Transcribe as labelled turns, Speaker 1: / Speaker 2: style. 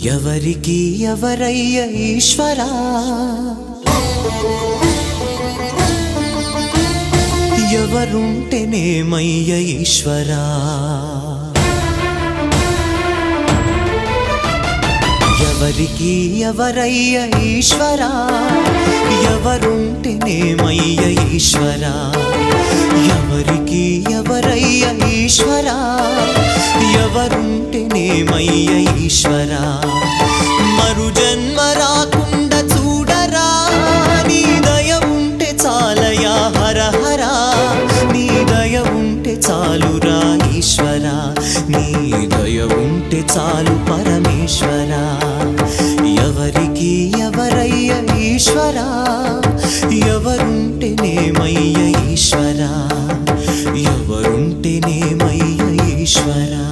Speaker 1: ఎవరికి ఎవరయ్య ఈశ్వరా, ఎవరుంటేనేమయ్య ఈశ్వరా, ఎవరికి ఎవరయ్య ఈశ్వరా, ఎవరుంటేనేమయ్య ఈశ్వరా, ఎవరికి ఎవరయ్య ఈశ్వరా, ఎవరుంటేనేమయ్య ఈశ్వరా. మరు జన్మ రాకుండా చూడరా, నీ దయ ఉంటే చాలయా హర హరా, నీ దయ ఉంటే చాలురా ఈశ్వరా, నీ దయ ఉంటే చాలు పరమేశ్వరా. ఎవరికి ఎవరయ్య ఈశ్వరా, ఎవరుంటేనేమయ్య ఈశ్వరా, ఎవరుంటేనేమయ్య ఈశ్వరా.